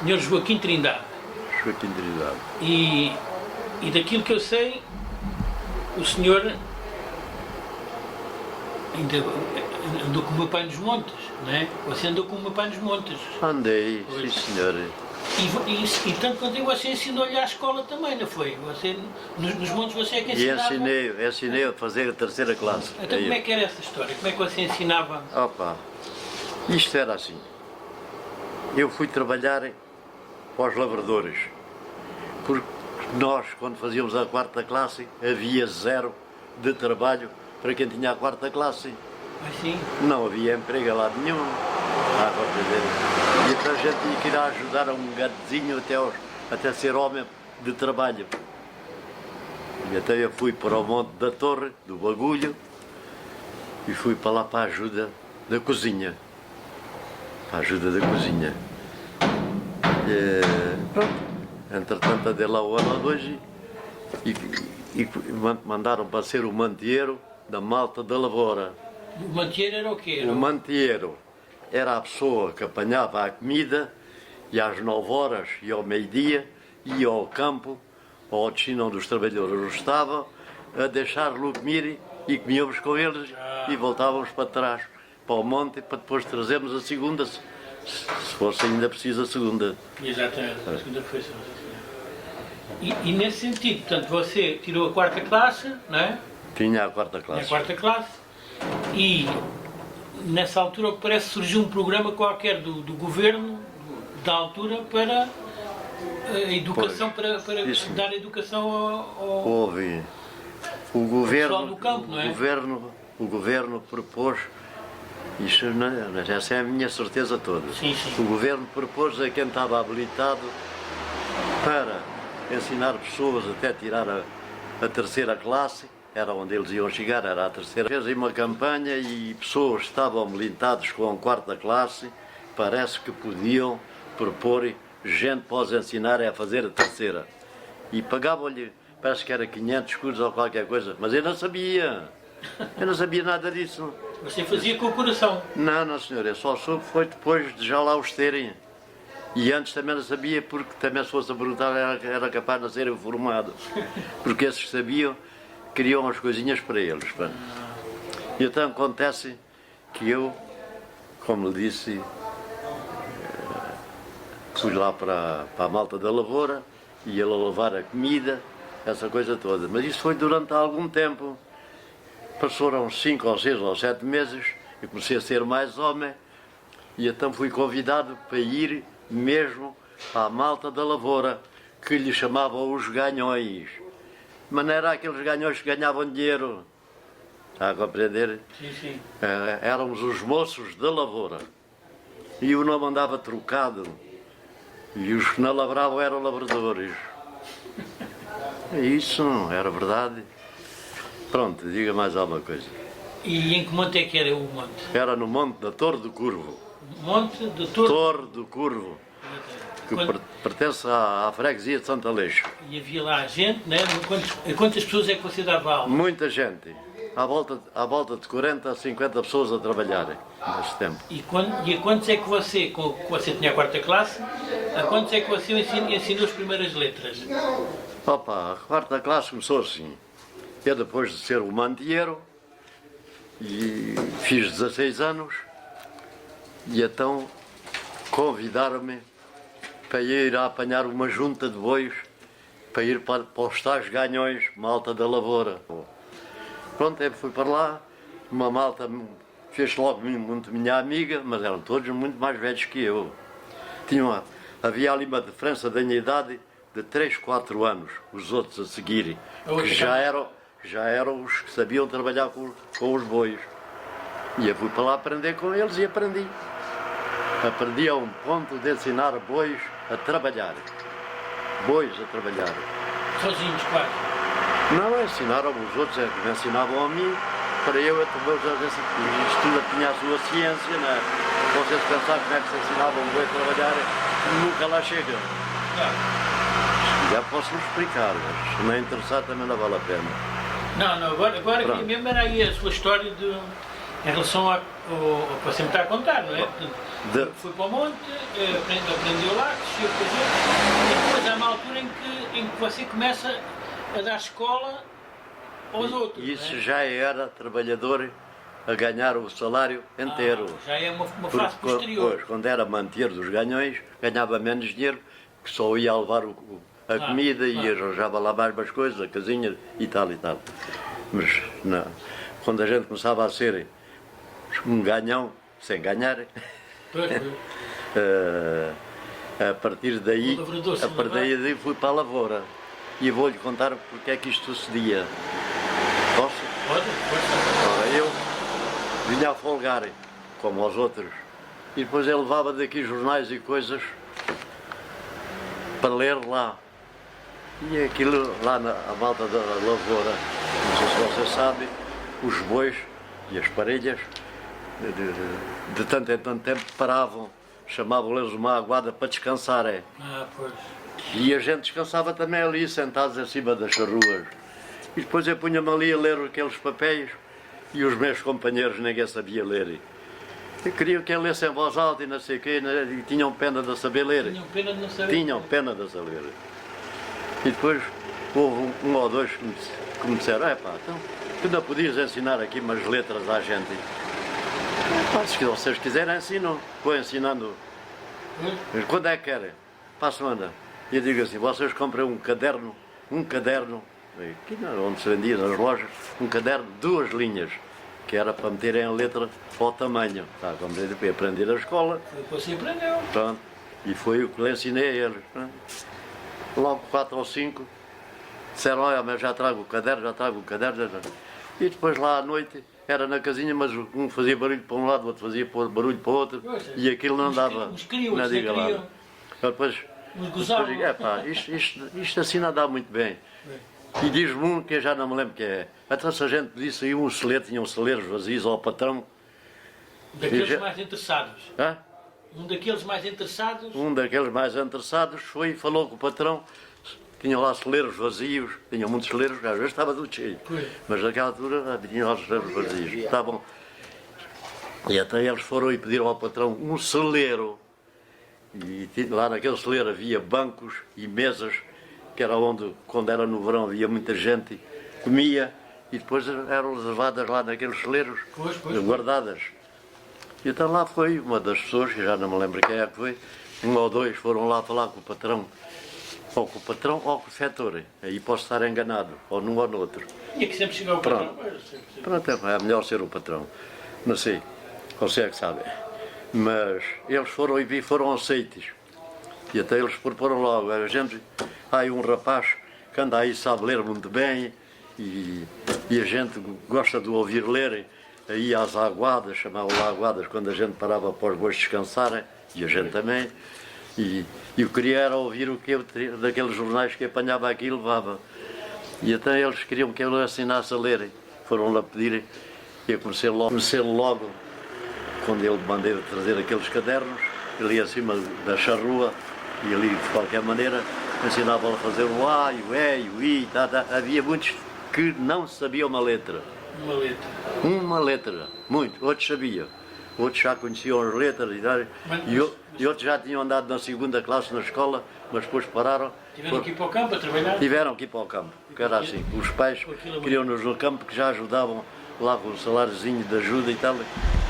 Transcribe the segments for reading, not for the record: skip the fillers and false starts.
Senhor Joaquim Trindade. Joaquim Trindade. E daquilo que eu sei, o senhor ainda andou com o meu pai nos montes, não é? Você andou com o meu pai nos montes. Andei, Pois. sim senhor. E tanto quanto eu, você ensinou-lhe à escola também, não foi? Você, nos montes você é que E ensinava. ensinei a fazer a terceira classe. Então como é que era essa história? Como é que você ensinava? Opa, isto era assim. Eu fui trabalhar para os lavradores, porque nós, quando fazíamos a quarta classe, havia zero de trabalho para quem tinha a quarta classe. Assim? Não havia emprego a lado nenhum. E então a gente tinha que ir a ajudar a um garozinho até ser homem de trabalho. E até eu fui para o Monte da Torre, do Bagulho, e fui para lá para a ajuda da cozinha. Para a ajuda da cozinha. E, pronto. Entretanto, andei lá o ano hoje e mandaram para ser o mantieiro da Malta da Lavoura. O mantieiro era o quê? O mantieiro era a pessoa que apanhava a comida e às 9 horas e ao meio-dia ia ao campo, ao destino onde os trabalhadores estavam, a deixar-lhe comer e comíamos com eles e voltávamos para trás, para o monte, para depois trazermos a segunda, se fosse ainda preciso a segunda. Exatamente, a segunda foi assim. E nesse sentido, portanto, você tirou a quarta classe, não é? Tinha a quarta classe. A quarta classe, e nessa altura, o que parece, surgiu um programa qualquer do governo, da altura, para a educação, para dar educação ao Houve o governo, pessoal do campo, não é? O governo propôs, isso, essa é a minha certeza toda. Sim, sim. O governo propôs a quem estava habilitado para ensinar pessoas até tirar a terceira classe, era onde eles iam chegar, era a terceira. Fez aí uma campanha e pessoas que estavam habilitadas com a quarta classe, parece que podiam propor gente para os ensinar a fazer a terceira. E pagavam-lhe, parece que era 500 escudos ou qualquer coisa, mas eu não sabia nada disso. Você fazia com o coração. Não senhor, eu só soube foi depois de já lá os terem. E antes também não sabia, porque também se fosse a perguntar era capaz de não ser informado. Porque esses que sabiam, queriam as coisinhas para eles. E então acontece que eu, como lhe disse, fui lá para a Malta da Lavoura, ia lá levar a comida, essa coisa toda. Mas isso foi durante algum tempo. Passaram 5 ou 6 ou 7 meses, e comecei a ser mais homem, e então fui convidado para ir mesmo à Malta da Lavoura, que lhe chamavam os ganhões. Mas não era aqueles ganhões que ganhavam dinheiro, está a compreender? Sim, sim. Éramos os moços da lavoura, e o nome andava trocado, e os que não lavravam eram lavradores. Isso era verdade. Pronto, diga mais alguma coisa. E em que monte é que era o monte? Era no monte da Torre do Curvo. Monte de Torre. Torre do Curvo, que pertence à freguesia de Santo Aleixo. E havia lá gente, né? Quantas pessoas é que você dava aula? Muita gente, à volta de 40 a 50 pessoas a trabalharem nesse tempo. E a quantos é que você tinha a quarta classe, a quantos é que você ensinou as primeiras letras? Opa, a quarta classe começou assim. Eu, depois de ser o mantieiro, e fiz 16 anos, e então convidaram-me para ir a apanhar uma junta de bois para ir para os tais ganhões, Malta da Lavoura. Pronto, eu fui para lá, uma malta fez logo muito minha amiga, mas eram todos muito mais velhos que eu. Havia ali uma diferença da minha idade de 3, 4 anos, os outros a seguirem, que já eram os que sabiam trabalhar com os bois. E eu fui para lá aprender com eles e aprendi. Aprendi a um ponto de ensinar bois a trabalhar. Bois a trabalhar. Sozinhos, quase? Não, ensinaram os outros, me ensinavam a mim, para eu isto tudo tinha a sua ciência, não é? Vocês pensaram como é que se ensinava um boi a trabalhar, nunca lá chegam. Já posso explicar, mas se não é interessar também não vale a pena. Não, agora mesmo era aí a sua história Em relação para sempre estar a contar, não é? Foi para o monte, aprendeu lá, cresceu, e depois há uma altura em que você começa a dar escola aos outros. Isso não é? já era trabalhador a ganhar o salário inteiro. Já é uma fase posterior. Pois, quando era manter dos ganhões, ganhava menos dinheiro, que só ia levar a comida e arranjava lá mais umas coisas, a casinha e tal e tal. Mas não, quando a gente começava a ser um ganhão, sem ganhar, a partir daí fui para a lavoura. E vou-lhe contar porque é que isto sucedia. Posso? Pode. Ora, eu vinha a folgar, como aos outros, e depois ele levava daqui jornais e coisas para ler lá. E aquilo lá à malta da lavoura, não sei se você sabe, os bois e as parelhas, de tanto em tanto tempo paravam, chamavam-lhes uma aguada para descansarem. Pois. E a gente descansava também ali, sentados acima das ruas. E depois eu punha-me ali a ler aqueles papéis e os meus companheiros ninguém sabia ler. E queriam que eu lesse em voz alta e não sei o quê, e tinham pena de saber ler. Tinham pena de não saber. Tinham pena de saber ler. E depois houve um ou dois que me disseram, então, tu não podias ensinar aqui umas letras à gente? Se vocês quiserem, ensinam. Vou ensinando. Mas quando é que querem? Para a semana. E eu digo assim, vocês compram um caderno, aqui onde se vendia nas lojas, um caderno de 2 linhas, que era para meterem a letra ao tamanho. Está a compreender? Para aprender a escola. Foi assim aprendeu. Pronto. E foi o que lhe ensinei a eles. Logo 4 ou 5 disseram, olha, mas já trago o caderno. E depois lá à noite era na casinha, mas um fazia barulho para um lado, o outro fazia barulho para o outro, e aquilo não dava. Uns queriam, não diga lá. Depois gozavam. Isto assim não dá muito bem. E diz-me um que eu já não me lembro que é. Então se a gente pedisse aí um celeiro, tinham celeiros vazios ao patrão. Daqueles mais interessados. Hã? Um daqueles mais interessados foi e falou com o patrão. Tinham lá celeiros vazios, tinham muitos celeiros, às vezes estava tudo cheio. Mas naquela altura tinham lá os celeiros vazios. Estavam. E até eles foram e pediram ao patrão um celeiro. E lá naquele celeiro havia bancos e mesas, que era onde, quando era no verão, havia muita gente, comia, e depois eram reservadas lá naqueles celeiros, guardadas. E então lá foi uma das pessoas, que já não me lembro quem é que foi, um ou dois foram lá falar com o patrão, ou com o refeitor, aí posso estar enganado, ou num ou no outro. Tinha que sempre chegar o patrão. Pronto, é melhor ser o patrão, não sei, você é que sabe. Mas eles foram e foram aceites. E até eles proporam logo, a gente, há aí um rapaz que anda aí, sabe ler muito bem, e a gente gosta de ouvir ler, aí às aguadas, chamavam lá aguadas, quando a gente parava para os bois descansarem, e a gente também, e eu queria era ouvir o que eu, daqueles jornais que apanhava aqui e levava. E até eles queriam que eu lhe ensinasse a ler, foram lá pedir, e eu comecei logo, quando eu mandei trazer aqueles cadernos, ali acima da charrua, e ali de qualquer maneira ensinava-lhe a fazer o A, e o E, e o I, havia muitos que não sabiam uma letra. Uma letra, muito, outros sabiam. Outros já conheciam as letras e outros já tinham andado na 2ª classe na escola, mas depois pararam. Tiveram que ir para o campo a trabalhar? Tiveram que ir para o campo, que era assim. Os pais queriam-nos no campo, que já ajudavam lá com o saláriozinho de ajuda e tal,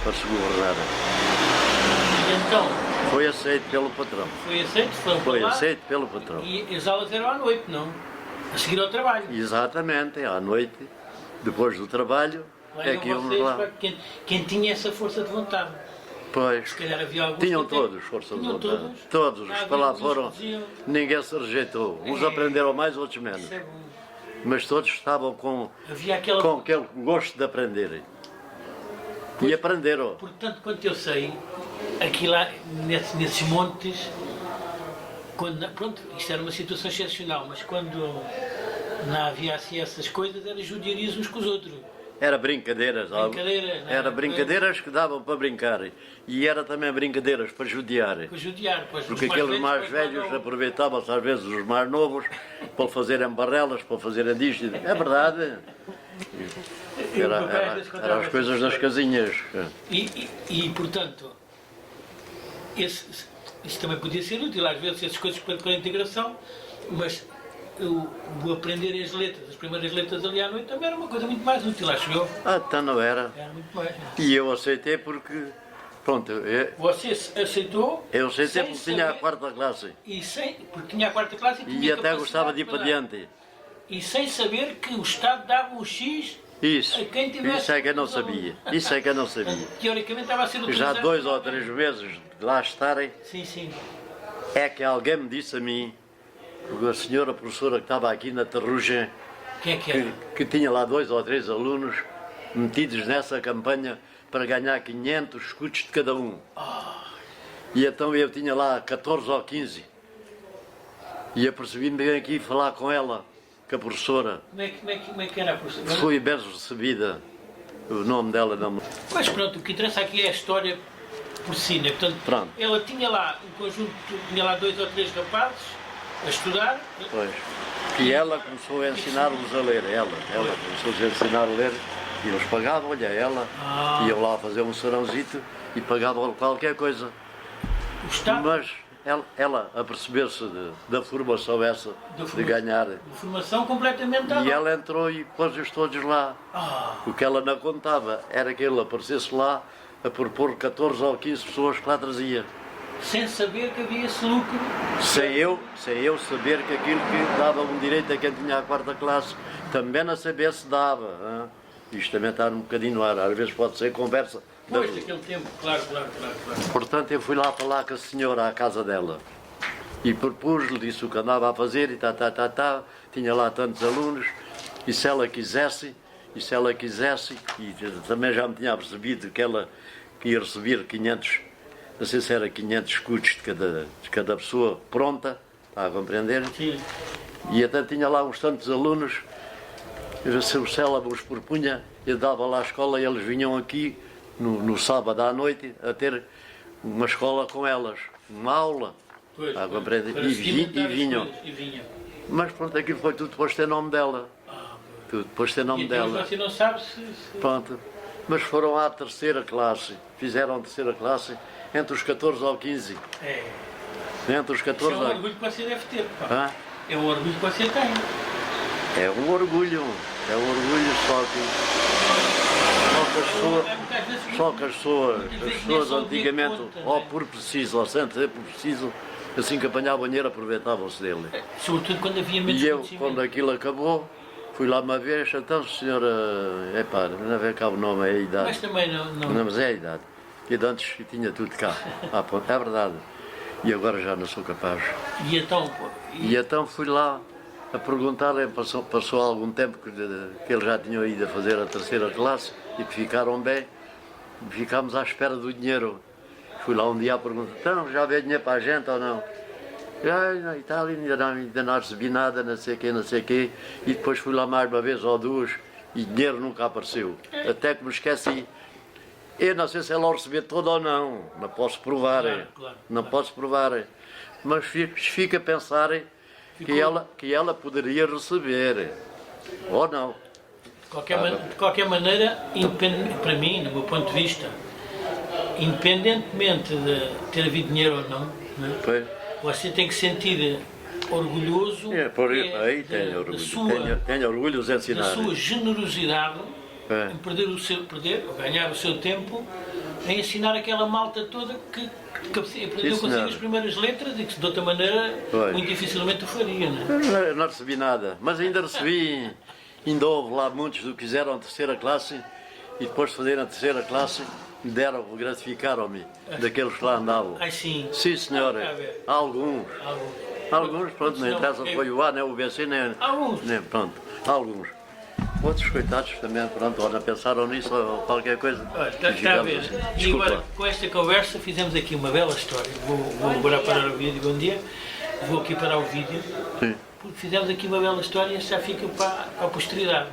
para se governar. E então? Foi aceito pelo patrão. Foi aceito pelo patrão. E as aulas eram à noite, não? A seguir ao trabalho? Exatamente, à noite, depois do trabalho, é que íamos lá. Quem tinha essa força de vontade? Pois, se calhar havia alguns tinham todos força de vontade. Todos, os que lá foram, ninguém se rejeitou. Uns aprenderam mais, outros menos. Isso é bom. Mas todos estavam com aquele gosto de aprenderem. E aprenderam. Portanto, quanto eu sei, aqui lá, nesses montes, pronto, isto era uma situação excepcional, mas quando não havia assim essas coisas, era judiarias uns com os outros. Era brincadeiras. Era brincadeiras que davam para brincar. E era também brincadeiras para judiar. Pois, porque aqueles mais velhos aproveitavam-se às vezes os mais novos para fazerem barrelas, para fazerem disto. É verdade. E o Era, meu pai às vezes era contava as essa coisas das história. casinhas. Portanto, isso também podia ser útil, às vezes, essas coisas para a integração, mas o aprender as letras, as primeiras letras ali à noite, também era uma coisa muito mais útil, acho eu. Então não era. Era muito mais. E eu aceitei porque, pronto, Você aceitou? eu aceitei sem porque tinha a saber- quarta classe. Porque tinha a quarta classe e tinha E até capacidade gostava de ir para dar. diante. E sem saber que o Estado dava um X Isso, a quem tivesse. isso é que eu não os alunos. sabia. Isso é que eu não sabia. Portanto, teoricamente estava a ser Já utilizado. 2 ou 3 meses de lá estarem, Sim, sim. é que alguém me disse a mim, a senhora professora que estava aqui na Terrugem, Quem é que era? que tinha lá 2 ou 3 alunos metidos nessa campanha para ganhar 500 escudos de cada um. E então eu tinha lá 14 ou 15. E apercebi-me bem aqui falar com ela, com a professora. Como é que era a professora? Fui bem recebida. O nome dela não me... Mas pronto, o que interessa aqui é a história por si, né? Portanto, Pronto. ela tinha lá um conjunto, tinha lá 2 ou 3 rapazes a estudar. Pois. E ela começou a ensinar-los a ler. Ela começou a ensinar a ler. E eles pagavam-lhe a ela. Iam lá fazer um serãozito e pagavam qualquer coisa. O Estado, Mas ela a perceber-se da formação essa, de ganhar. de formação completamente dada. E ela entrou e pôs-os todos lá. O que ela não contava era que ele aparecesse lá a propor 14 ou 15 pessoas que lá trazia. Sem saber que havia esse lucro. Sem eu saber que aquilo que dava um direito a quem tinha a quarta classe, também não saber se dava. Hein? Isto também está um bocadinho no ar, às vezes pode ser conversa. Depois daquele tempo, claro. Portanto, eu fui lá falar com a senhora à casa dela e propus-lhe, disse o que andava a fazer e tinha lá tantos alunos e se ela quisesse, e também já me tinha percebido que ela ia receber 500, não sei se era 500 escudos de cada pessoa pronta, está a compreender? Sim. E até tinha lá uns tantos alunos, se ela os propunha, eu dava lá a escola e eles vinham aqui no sábado à noite a ter uma escola com elas, uma aula. Pois, A compreender? para E experimentar as vinham. coisas, e vinham. Mas pronto, aquilo foi tudo depois de ter nome dela. Tudo depois de ter nome E então dela. você não sabe se... Pronto. Mas foram à terceira classe. Fizeram a terceira classe entre os 14 ou 15. É. Entre os Isso é 14 um ou... orgulho que você deve ter, pá. Hã? É um orgulho que você tem. É um orgulho. É um orgulho só que as pessoas antigamente, ou por preciso, ou sem ser por preciso, assim que apanhavam dinheiro aproveitavam-se dele. Sobretudo quando havia menos E eu, conhecimento. quando aquilo acabou, fui lá uma vez, então senhora, epá, não vê cá o nome, é a idade. Mas também não... Não, mas é a idade. E de antes tinha tudo cá. É verdade. E agora já não sou capaz. E então... pô, E então fui lá a perguntar-lhe, passou algum tempo que eles já tinham ido a fazer a terceira classe e que ficaram bem, ficámos à espera do dinheiro. Fui lá um dia a perguntar, então já veio dinheiro para a gente ou não? Já, e tal, ainda não recebi nada, não sei o quê. E depois fui lá mais uma vez ou duas e dinheiro nunca apareceu. Até que me esqueci. Eu não sei se ela o recebeu todo ou não posso provar. Claro. Não posso provar. Mas fica a pensar que ela poderia receber. Ou não. De qualquer maneira, para mim, do meu ponto de vista, independentemente de ter havido dinheiro ou não, né, Pois. você tem que sentir orgulhoso Aí tenho orgulho. Tenho orgulho de ensinar. da sua generosidade É. em ou ganhar o seu tempo em ensinar aquela malta toda que aprendeu consigo as primeiras letras e que de outra maneira Pois. muito dificilmente o faria. Né? Eu não recebi nada, mas ainda recebi. Ainda houve lá muitos que quiseram a terceira classe e depois de fazerem a terceira classe gratificaram-me daqueles que lá andavam. Ai sim. Sim, senhora. Alguns. Alguns, pronto, não interessa se foi o A, nem o BC, nem. Alguns. Nem, pronto, alguns. Outros coitados também, pronto, ou não pensaram nisso ou qualquer coisa. Olha, está a Digamos ver. assim. E Desculpa. agora, com esta conversa, fizemos aqui uma bela história. Vou agora parar o vídeo. Bom dia. Vou aqui parar o vídeo. Sim. Porque fizemos aqui uma bela história e já fica para a posteridade.